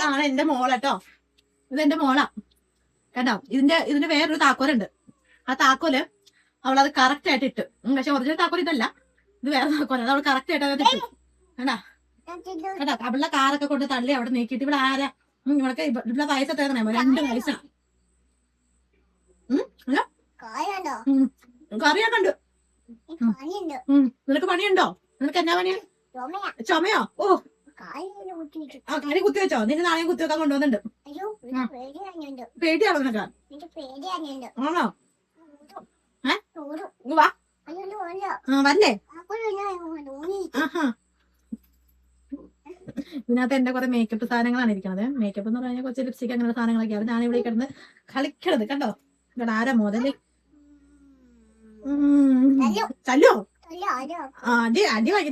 ആണ് എന്റെ മോളട്ടോ. ഇതെന്റെ മോളാ കേട്ടോ. ഇതിന്റെ വേറൊരു താക്കോലുണ്ട്. ആ താക്കോല് അവളത് കറക്റ്റ് ആയിട്ട് ഇട്ട്. പക്ഷെ ഒറിജിനൽ താക്കോൽ ഇതല്ല, ഇത് വേറെ താക്കോല. അത് അവൾ കറക്റ്റ് ആയിട്ട് അത് ഇട്ടു കേട്ടാ. കേട്ടാ അവളുടെ കാറൊക്കെ കൊണ്ട് തള്ളി അവിടെ നീക്കിയിട്ട് ഇവിടെ ആരാ ഇവളൊക്കെ ഇവിടെ വയസ്സ് എത്രയാ? 2 വയസ്സാ. കറിയൊക്കെ ഉണ്ട്. നിനക്ക് പണിയുണ്ടോ? നിനക്ക് എന്നാ പണിയാ? ചുമയോ? ഓ ആ കാര്യം കുത്തിവെച്ചോ? നിന്നെ നാളെ കുത്തിവെക്കാൻ കൊണ്ടുവന്നുണ്ട്. പേടിയാണോ നിനക്ക്? ആണോ? വാ വല്ലേ. ആഹാ ഇതിനകത്ത് എന്റെ കുറെ മേക്കപ്പ് സാധനങ്ങളാണ് ഇരിക്കണത്. മേക്കപ്പ് എന്ന് പറഞ്ഞാൽ കുറച്ച് ലിപ്സ്റ്റിക് അങ്ങനെ സാധനങ്ങളൊക്കെയാണ്. ഞാൻ ഇവിടെ കിടന്ന് കളിക്കണത് കണ്ടോ. ഇവിടെ ആരാ മോതല്? ചല്ലോ അടി അടി